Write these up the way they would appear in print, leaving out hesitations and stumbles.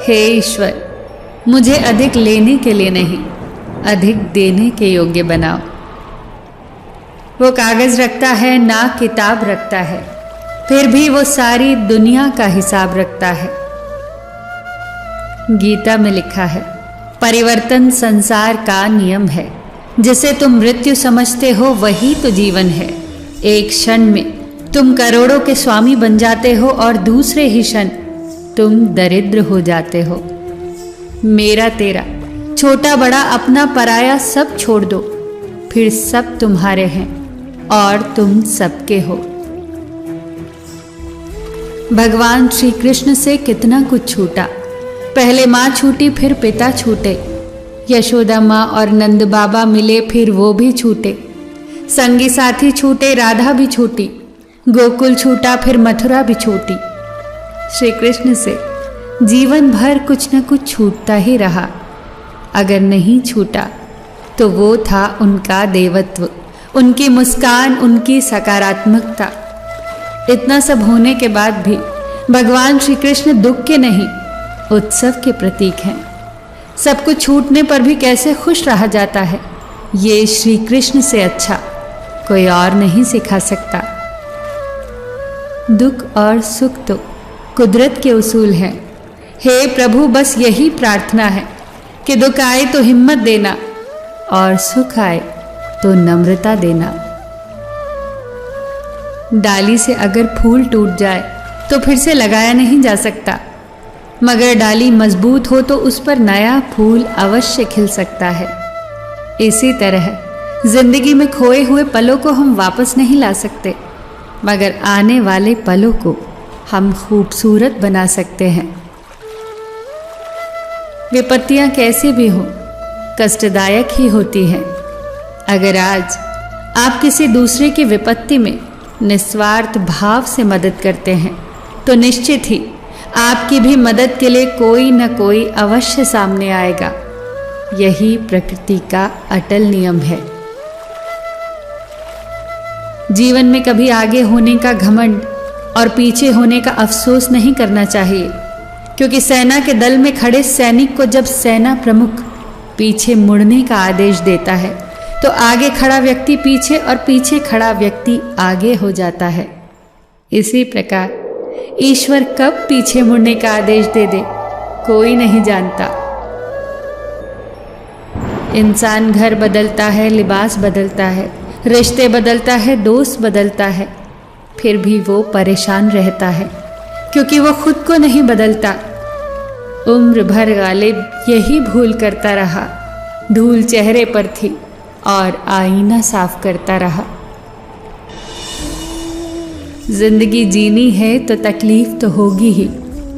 हे ईश्वर, मुझे अधिक लेने के लिए नहीं, अधिक देने के योग्य बनाओ। वो कागज रखता है ना किताब रखता है, फिर भी वो सारी दुनिया का हिसाब रखता है। गीता में लिखा है, परिवर्तन संसार का नियम है, जिसे तुम मृत्यु समझते हो वही तो जीवन है। एक क्षण में तुम करोड़ों के स्वामी बन जाते हो और दूसरे ही क्षण तुम दरिद्र हो जाते हो। मेरा तेरा, छोटा बड़ा अपना पराया सब छोड़ दो, फिर सब तुम्हारे हैं और तुम सबके हो। भगवान श्री कृष्ण से कितना कुछ छूटा। पहले माँ छूटी, फिर पिता छूटे। यशोदा माँ और नंद बाबा मिले, फिर वो भी छूटे। संगी साथी छूटे, राधा भी छूटी। गोकुल छूटा, फिर मथुरा भी छूटी। श्री कृष्ण से जीवन भर कुछ न कुछ छूटता ही रहा। अगर नहीं छूटा तो वो था उनका देवत्व, उनकी मुस्कान, उनकी सकारात्मकता। इतना सब होने के बाद भी भगवान श्री कृष्ण दुख के नहीं, उत्सव के प्रतीक हैं। सब कुछ छूटने पर भी कैसे खुश रहा जाता है, ये श्री कृष्ण से अच्छा कोई और नहीं सिखा सकता। दुख और सुख तो कुदरत के उसूल हैं। हे प्रभु, बस यही प्रार्थना है कि दुख आए तो हिम्मत देना और सुख आए तो नम्रता देना। डाली से अगर फूल टूट जाए तो फिर से लगाया नहीं जा सकता, मगर डाली मजबूत हो तो उस पर नया फूल अवश्य खिल सकता है। इसी तरह जिंदगी में खोए हुए पलों को हम वापस नहीं ला सकते, मगर आने वाले पलों को हम खूबसूरत बना सकते हैं। विपत्तियां कैसे भी हों, कष्टदायक ही होती हैं। अगर आज आप किसी दूसरे की विपत्ति में निस्वार्थ भाव से मदद करते हैं तो निश्चित ही आपकी भी मदद के लिए कोई न कोई अवश्य सामने आएगा। यही प्रकृति का अटल नियम है। जीवन में कभी आगे होने का घमंड और पीछे होने का अफसोस नहीं करना चाहिए, क्योंकि सेना के दल में खड़े सैनिक को जब सेना प्रमुख पीछे मुड़ने का आदेश देता है तो आगे खड़ा व्यक्ति पीछे और पीछे खड़ा व्यक्ति आगे हो जाता है। इसी प्रकार ईश्वर कब पीछे मुड़ने का आदेश दे दे, कोई नहीं जानता। इंसान घर बदलता है, लिबास बदलता है, रिश्ते बदलता है, दोस्त बदलता है, फिर भी वो परेशान रहता है क्योंकि वो खुद को नहीं बदलता। उम्र भर गालिब यही भूल करता रहा, धूल चेहरे पर थी और आईना साफ करता रहा। जिंदगी जीनी है तो तकलीफ तो होगी ही,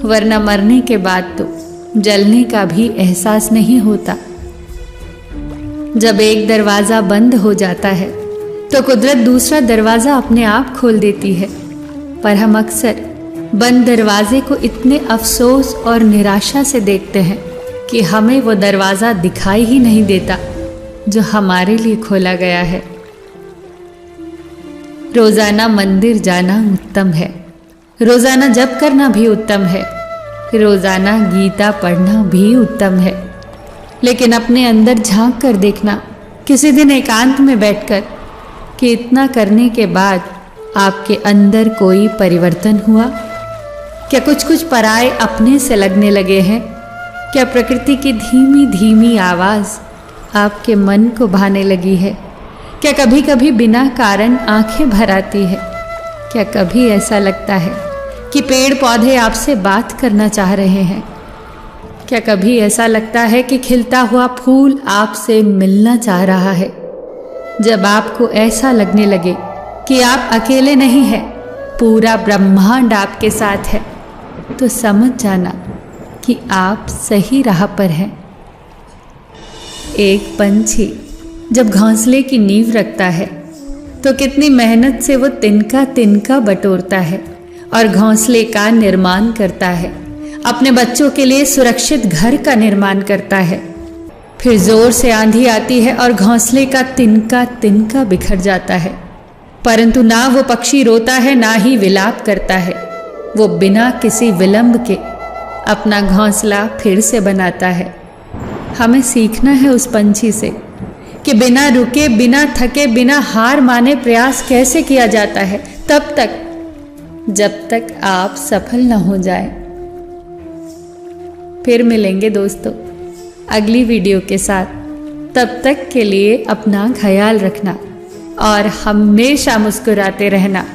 वरना मरने के बाद तो जलने का भी एहसास नहीं होता। जब एक दरवाज़ा बंद हो जाता है तो कुदरत दूसरा दरवाज़ा अपने आप खोल देती है, पर हम अक्सर बंद दरवाजे को इतने अफसोस और निराशा से देखते हैं कि हमें वो दरवाज़ा दिखाई ही नहीं देता जो हमारे लिए खोला गया है। रोज़ाना मंदिर जाना उत्तम है, रोज़ाना जप करना भी उत्तम है, रोज़ाना गीता पढ़ना भी उत्तम है, लेकिन अपने अंदर झांक कर देखना किसी दिन एकांत में बैठकर कि इतना करने के बाद आपके अंदर कोई परिवर्तन हुआ। क्या कुछ कुछ पराये अपने से लगने लगे हैं? क्या प्रकृति की धीमी धीमी आवाज़ आपके मन को भाने लगी है? क्या कभी कभी बिना कारण आंखें भर आती है? क्या कभी ऐसा लगता है कि पेड़ पौधे आपसे बात करना चाह रहे हैं? क्या कभी ऐसा लगता है कि खिलता हुआ फूल आपसे मिलना चाह रहा है? जब आपको ऐसा लगने लगे कि आप अकेले नहीं हैं, पूरा ब्रह्मांड आपके साथ है, तो समझ जाना कि आप सही राह पर हैं। एक पंछी जब घोंसले की नींव रखता है तो कितनी मेहनत से वो तिनका तिनका बटोरता है और घोंसले का निर्माण करता है, अपने बच्चों के लिए सुरक्षित घर का निर्माण करता है। फिर जोर से आंधी आती है और घोंसले का तिनका तिनका बिखर जाता है, परंतु ना वो पक्षी रोता है ना ही विलाप करता है। वो बिना किसी विलंब के अपना घोंसला फिर से बनाता है। हमें सीखना है उस पंछी से कि बिना रुके, बिना थके, बिना हार माने प्रयास कैसे किया जाता है, तब तक जब तक आप सफल न हो जाए। फिर मिलेंगे दोस्तों अगली वीडियो के साथ। तब तक के लिए अपना ख्याल रखना और हमेशा मुस्कुराते रहना।